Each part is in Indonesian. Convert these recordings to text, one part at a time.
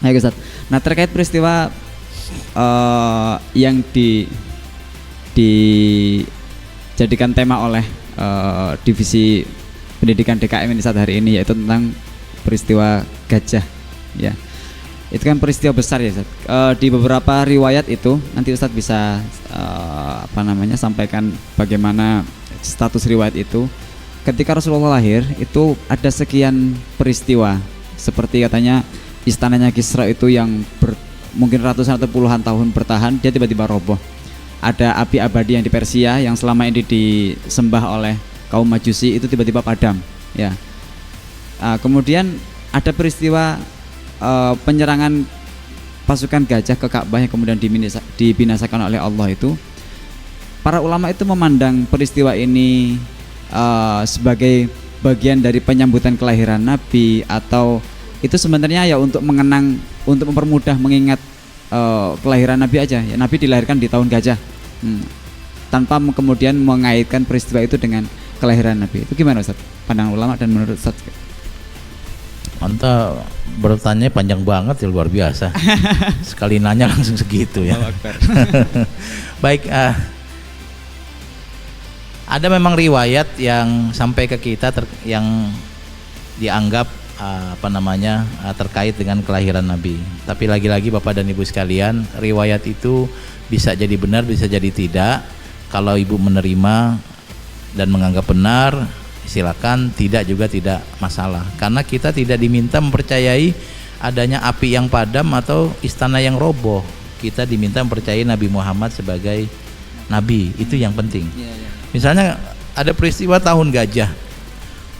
Baik Ustaz. Nah terkait peristiwa yang dijadikan tema oleh divisi pendidikan DKM ini saat hari ini, yaitu tentang peristiwa gajah, ya. Itu kan peristiwa besar ya Ustaz. Di beberapa riwayat itu nanti Ustaz bisa sampaikan bagaimana status riwayat itu. Ketika Rasulullah lahir itu ada sekian peristiwa, seperti katanya istananya Kisra itu yang mungkin ratusan atau puluhan tahun bertahan, dia tiba-tiba roboh. Ada api abadi yang di Persia yang selama ini disembah oleh kaum Majusi itu tiba-tiba padam, ya. Kemudian ada peristiwa penyerangan pasukan gajah ke Ka'bah yang kemudian dibinasakan oleh Allah itu. Para ulama itu memandang peristiwa ini sebagai bagian dari penyambutan kelahiran Nabi, atau itu sebenarnya ya untuk mengenang, untuk mempermudah mengingat kelahiran Nabi aja ya. Nabi dilahirkan di tahun gajah, tanpa kemudian mengaitkan peristiwa itu dengan kelahiran Nabi. Itu gimana Ustaz? Pandangan ulama dan menurut Ustaz? Anta bertanya panjang banget ya, luar biasa. Sekali nanya langsung segitu ya. Baik, ada memang riwayat yang sampai ke kita yang dianggap terkait dengan kelahiran Nabi. Tapi lagi-lagi Bapak dan Ibu sekalian, riwayat itu bisa jadi benar, bisa jadi tidak. Kalau Ibu menerima dan menganggap benar, silakan, tidak juga tidak masalah. Karena kita tidak diminta mempercayai adanya api yang padam atau istana yang roboh. Kita diminta mempercayai Nabi Muhammad sebagai Nabi, itu yang penting. Misalnya ada peristiwa tahun gajah,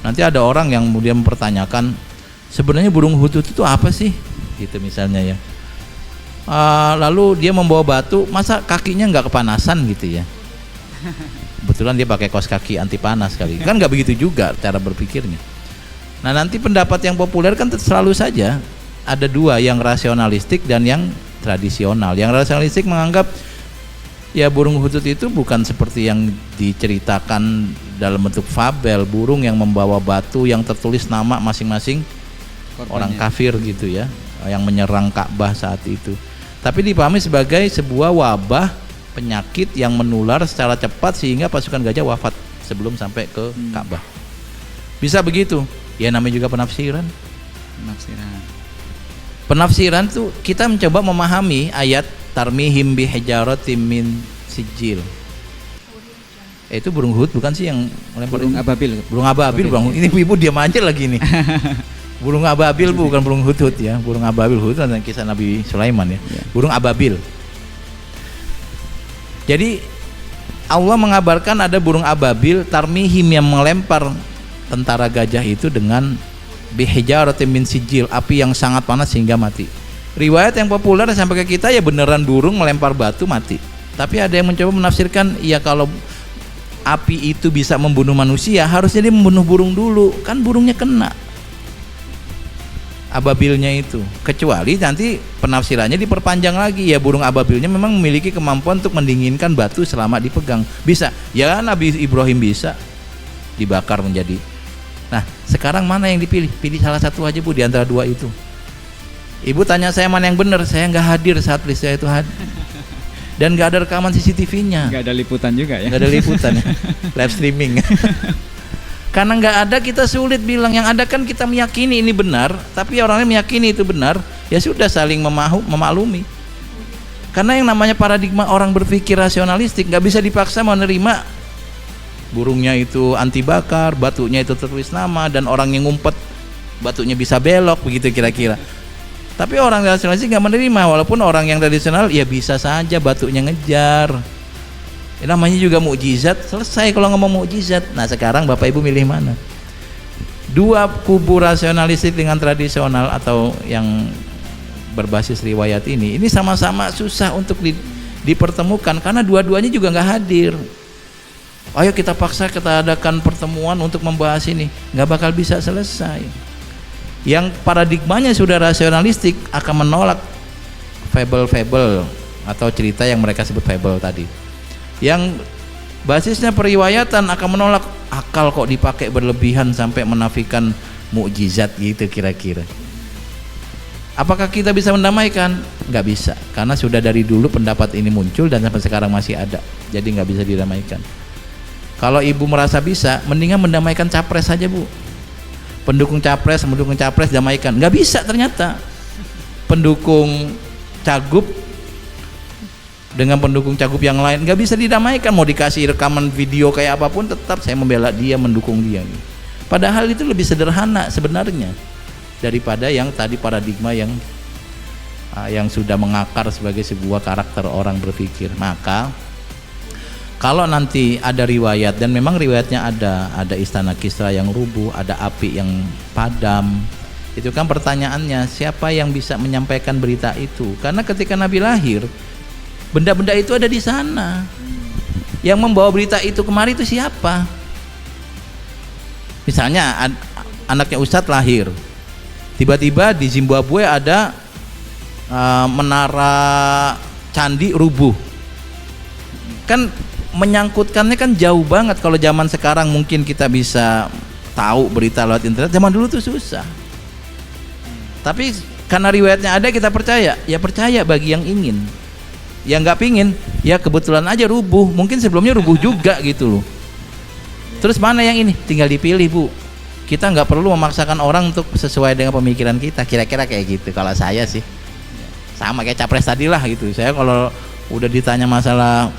nanti ada orang yang kemudian mempertanyakan, sebenarnya burung hutut itu apa sih? Gitu misalnya ya. Lalu dia membawa batu, masa kakinya nggak kepanasan gitu ya? Kebetulan dia pakai kaos kaki anti panas kali. Kan nggak begitu juga cara berpikirnya. Nah nanti pendapat yang populer kan selalu saja ada dua, yang rasionalistik dan yang tradisional. Yang rasionalistik menganggap ya burung hutut itu bukan seperti yang diceritakan dalam bentuk fabel, burung yang membawa batu yang tertulis nama masing-masing orang kafir gitu ya, yang menyerang Ka'bah saat itu. Tapi dipahami sebagai sebuah wabah penyakit yang menular secara cepat sehingga pasukan gajah wafat sebelum sampai ke Ka'bah. Bisa begitu. Ya namanya juga penafsiran. Penafsiran tuh kita mencoba memahami ayat tarmihim bihijaratim min sijil. Itu burung hut bukan sih yang burung ababil. Burung ababil, Bang. Ini ibu diam aja lagi nih. Burung ababil bukan burung hut ya. Burung ababil hut tentang kisah Nabi Sulaiman ya. Burung ababil. Jadi Allah mengabarkan ada burung ababil tarmihim yang melempar tentara gajah itu dengan bihijaratin min sijil, api yang sangat panas sehingga mati. Riwayat yang populer sampai ke kita ya beneran burung melempar batu mati. Tapi ada yang mencoba menafsirkan ya kalau api itu bisa membunuh manusia, harusnya dia membunuh burung dulu, kan burungnya kena ababilnya itu. Kecuali nanti penafsirannya diperpanjang lagi, ya burung ababilnya memang memiliki kemampuan untuk mendinginkan batu selama dipegang. Bisa, ya Nabi Ibrahim bisa dibakar menjadi. Nah sekarang mana yang dipilih? Pilih salah satu aja Bu di antara dua itu. Ibu tanya saya mana yang benar, saya nggak hadir saat peristiwa itu hadir. Dan nggak ada rekaman CCTV-nya. Nggak ada liputan juga ya? Nggak ada liputan, live streaming. Karena nggak ada, kita sulit bilang. Yang ada kan kita meyakini ini benar, tapi orangnya meyakini itu benar, ya sudah saling memaklumi. Karena yang namanya paradigma orang berpikir rasionalistik nggak bisa dipaksa menerima burungnya itu anti bakar, batunya itu tertulis nama, dan orang yang ngumpet batunya bisa belok, begitu kira-kira. Tapi orang rasionalis nggak menerima, walaupun orang yang tradisional ya bisa saja batunya ngejar. Namanya juga mukjizat, selesai kalau ngomong mukjizat. Nah sekarang Bapak Ibu milih mana? Dua kubu rasionalistik dengan tradisional atau yang berbasis riwayat ini sama-sama susah untuk dipertemukan karena dua-duanya juga nggak hadir. Ayo kita paksa kita adakan pertemuan untuk membahas ini, nggak bakal bisa selesai. Yang paradigmanya sudah rasionalistik akan menolak fable-fable atau cerita yang mereka sebut fable tadi. Yang basisnya periwayatan akan menolak akal kok dipakai berlebihan sampai menafikan mukjizat gitu kira-kira. Apakah kita bisa mendamaikan? Nggak bisa, karena sudah dari dulu pendapat ini muncul dan sampai sekarang masih ada, jadi nggak bisa didamaikan. Kalau ibu merasa bisa, mendingan mendamaikan capres saja bu. Pendukung capres damaikan, nggak bisa ternyata. Pendukung cagup dengan pendukung cagup yang lain nggak bisa didamaikan, mau dikasih rekaman video kayak apapun tetap saya membela dia, mendukung dia. Padahal itu lebih sederhana sebenarnya daripada yang tadi paradigma yang sudah mengakar sebagai sebuah karakter orang berpikir. Maka kalau nanti ada riwayat, dan memang riwayatnya ada istana Kisra yang rubuh, ada api yang padam, itu kan pertanyaannya siapa yang bisa menyampaikan berita itu? Karena ketika Nabi lahir, benda-benda itu ada di sana. Yang membawa berita itu kemari itu siapa? Misalnya anaknya Ustadz lahir, tiba-tiba di Zimbabwe ada menara candi rubuh, kan menyangkutkannya kan jauh banget. Kalau zaman sekarang mungkin kita bisa tahu berita lewat internet, zaman dulu tuh susah. Tapi karena riwayatnya ada, kita percaya. Ya percaya bagi yang ingin. Yang nggak pingin, ya kebetulan aja rubuh, mungkin sebelumnya rubuh juga gitu loh. Terus mana yang ini? Tinggal dipilih bu. Kita nggak perlu memaksakan orang untuk sesuai dengan pemikiran kita. Kira-kira kayak gitu kalau saya sih. Sama kayak capres tadi lah gitu. Saya kalau udah ditanya masalah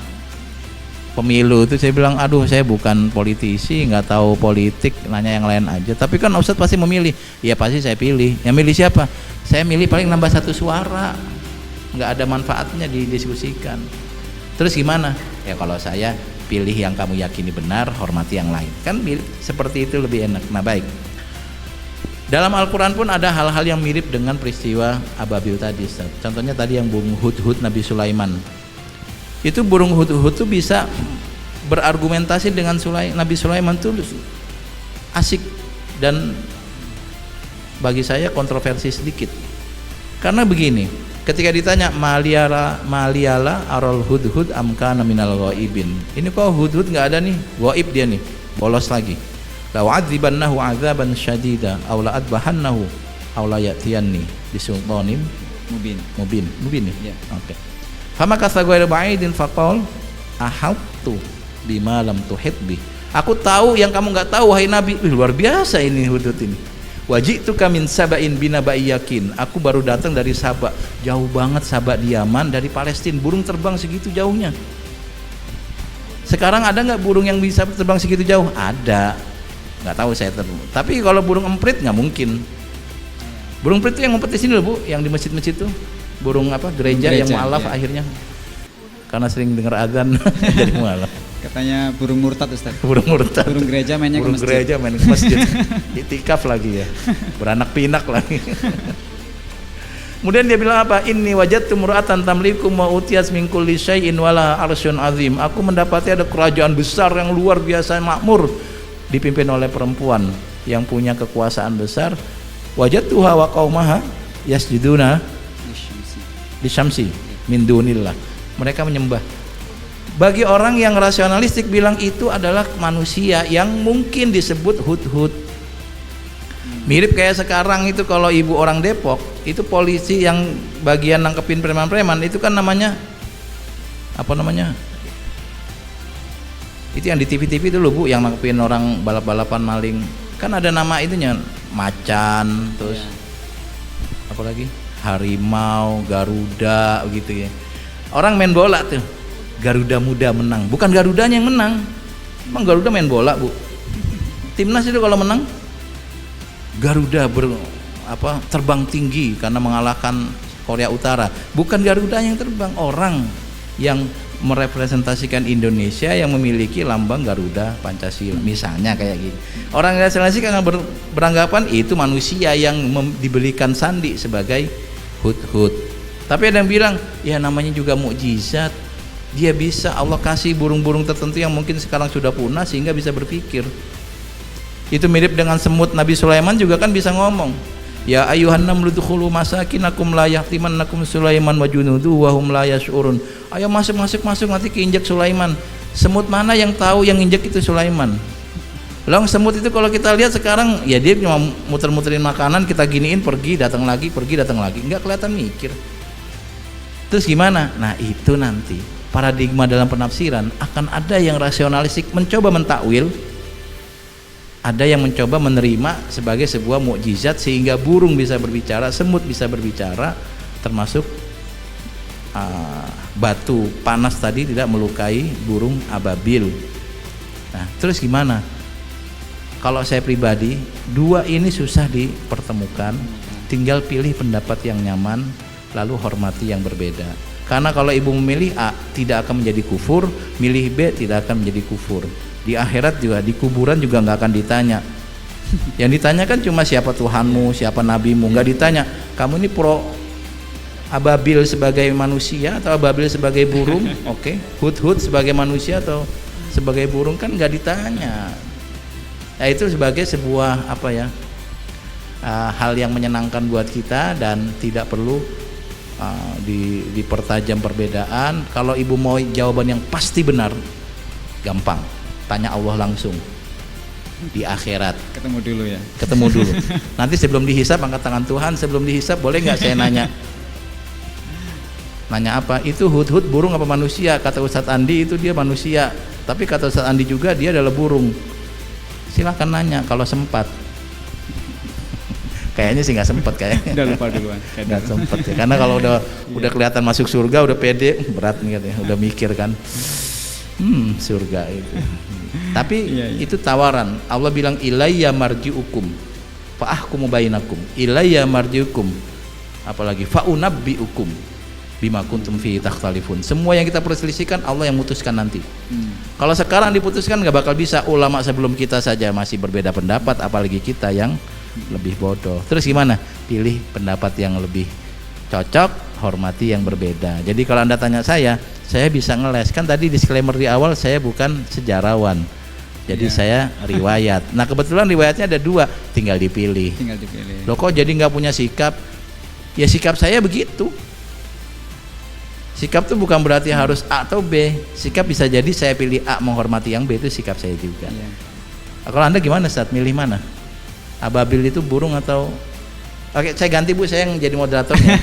pemilu itu saya bilang, aduh saya bukan politisi, nggak tahu politik, nanya yang lain aja. Tapi kan Ustadz pasti memilih. Ya pasti saya pilih. Yang milih siapa? Saya milih paling nambah 1 suara. Nggak ada manfaatnya didiskusikan. Terus gimana? Ya kalau saya pilih yang kamu yakini benar, hormati yang lain. Kan seperti itu lebih enak. Nah baik. Dalam Al-Quran pun ada hal-hal yang mirip dengan peristiwa Ababil tadi. Contohnya tadi yang burung hudhud Nabi Sulaiman. Itu burung hudhud itu bisa berargumentasi dengan Nabi Sulaiman itu asik, dan bagi saya kontroversi sedikit. Karena begini, ketika ditanya maliala arol hudhud amkana minal ghaibin, ini kok hudhud nggak ada nih, ghaib dia nih, bolos lagi. La wa'adzibannahu 'adzaban syadida aw la adbahannahu aw la ya'tiyanni bisultanin mubin nih. Ya. Oke. Fama kasaghaira ba'idin faqal ahattu bima lam tuhit bi. Aku tahu yang kamu nggak tahu wahai Nabi. Luar biasa ini hudhud ini. Waji'tuka min saba'in binaba'i yakin. Aku baru datang dari Sabak. Jauh banget Sabak di Yaman, dari Palestina. Burung terbang segitu jauhnya. Sekarang ada nggak burung yang bisa terbang segitu jauh? Ada. Nggak tahu saya terbang. Tapi kalau burung emprit nggak mungkin. Burung emprit itu yang ngumpet di sini loh bu, yang di masjid-masjid tuh. Burung apa? Gereja yang mu'alaf ya. Akhirnya. Karena sering dengar azan jadi mu'alaf. Katanya burung murtad Ustaz. Burung murtad. Burung gereja mainnya burung ke masjid. Gereja main ke masjid. Itikaf lagi ya. Beranak pinak lagi. Kemudian dia bilang apa? Inni wajadtu mur'atan tamlikum wa utiyat min kulli syai'in wala arsyun azim. Aku mendapati ada kerajaan besar yang luar biasa makmur dipimpin oleh perempuan yang punya kekuasaan besar. Wajadtuha wa qaumaha yasjuduna lisyamsi min dunillah. Mereka menyembah. Bagi orang yang rasionalistik bilang itu adalah manusia yang mungkin disebut hudhud. Mirip kayak sekarang itu kalau ibu orang Depok, itu polisi yang bagian nangkepin preman-preman itu kan namanya apa namanya? Itu yang di TV-TV itu loh bu, yang nangkepin orang balap-balapan maling. Kan ada nama itunya, macan, terus apa lagi? Harimau, Garuda gitu ya. Orang main bola tuh. Garuda Muda menang, bukan Garudanya yang menang. Emang Garuda main bola bu? Timnas itu kalau menang Garuda terbang tinggi karena mengalahkan Korea Utara. Bukan Garuda yang terbang, orang yang merepresentasikan Indonesia yang memiliki lambang Garuda Pancasila. Misalnya kayak gini. Orang nasionalis kan beranggapan itu manusia yang diberikan sandi sebagai hudhud. Tapi ada yang bilang, ya namanya juga mukjizat. Dia bisa, Allah kasih burung-burung tertentu yang mungkin sekarang sudah punah sehingga bisa berpikir. Itu mirip dengan semut. Nabi Sulaiman juga kan bisa ngomong. Ya ayuhan namlu dukhulu masakinakum la yahtimannakum Sulaiman wa junudu wa hum la yash'urun. Ayo masuk nanti keinjak Sulaiman. Semut mana yang tahu yang injak itu Sulaiman? Long semut itu kalau kita lihat sekarang ya dia cuma muter-muterin makanan, kita giniin pergi datang lagi, nggak kelihatan mikir. Terus gimana? Nah itu nanti paradigma dalam penafsiran akan ada yang rasionalistik mencoba mentakwil, ada yang mencoba menerima sebagai sebuah mukjizat sehingga burung bisa berbicara, semut bisa berbicara, termasuk batu panas tadi tidak melukai burung ababil. Nah terus gimana? Kalau saya pribadi, dua ini susah dipertemukan, tinggal pilih pendapat yang nyaman, lalu hormati yang berbeda. Karena kalau ibu memilih A, tidak akan menjadi kufur, milih B, tidak akan menjadi kufur. Di akhirat juga, di kuburan juga nggak akan ditanya. Yang ditanya kan cuma siapa Tuhanmu, siapa nabimu, nggak ditanya, kamu ini pro ababil sebagai manusia atau ababil sebagai burung, oke, hut-hut sebagai manusia atau sebagai burung, kan nggak ditanya. Nah, itu sebagai sebuah hal yang menyenangkan buat kita dan tidak perlu dipertajam perbedaan. Kalau ibu mau jawaban yang pasti benar, gampang, tanya Allah langsung di akhirat. Ketemu dulu ya. Ketemu dulu. Nanti sebelum dihisap angkat tangan, Tuhan sebelum dihisap boleh nggak saya nanya? Nanya apa? Itu hut-hut burung apa manusia? Kata Ustadz Andi itu dia manusia, tapi kata Ustadz Andi juga dia adalah burung. Silahkan nanya kalau sempat. Kayaknya sih nggak sempat kayaknya. Udah lupa duluan. Nggak sempat ya. Karena kalau udah kelihatan masuk surga, udah pede, berat nih katanya. Udah mikir kan. Surga itu. Tapi itu tawaran. Allah bilang ilayya marji'ukum fa ahkumu bainakum. Ilayya marji'ukum. Apalagi fa unabbi'ukum bima kuntum fi takhtalifun. Semua yang kita perselisihkan Allah yang memutuskan nanti. Kalau sekarang diputuskan nggak bakal bisa. Ulama sebelum kita saja masih berbeda pendapat, apalagi kita yang lebih bodoh. Terus gimana? Pilih pendapat yang lebih cocok, hormati yang berbeda. Jadi kalau Anda tanya saya bisa ngeles. Kan tadi disclaimer di awal saya bukan sejarawan. Jadi saya riwayat. Nah kebetulan riwayatnya ada dua, tinggal dipilih. Loh kok jadi nggak punya sikap? Ya sikap saya begitu. Sikap itu bukan berarti harus A atau B. Sikap bisa jadi saya pilih A menghormati yang B, itu sikap saya juga. Kalau Anda gimana saat milih mana? Ababil itu burung atau? Oke, saya ganti Bu, saya yang jadi moderatornya.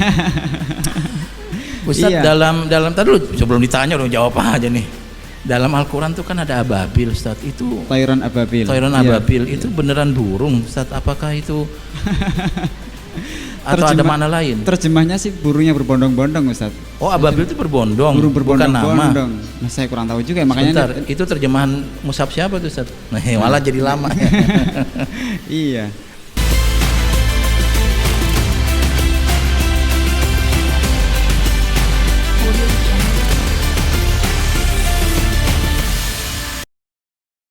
Ustadz dalam tadi dulu sebelum ditanya udah jawab aja nih. Dalam Al-Quran tuh kan ada ababil Ustadz, itu Tayran ababil. Itu beneran burung Ustadz, apakah itu atau ada mana lain? Terjemahnya sih burungnya berbondong-bondong Ustadz. Oh ababil itu berbondong, burung bukan nama. Nah, saya kurang tahu juga makanya. Sebentar, itu terjemahan mushaf siapa tuh Ustadz? Nah, malah jadi lama. Iya.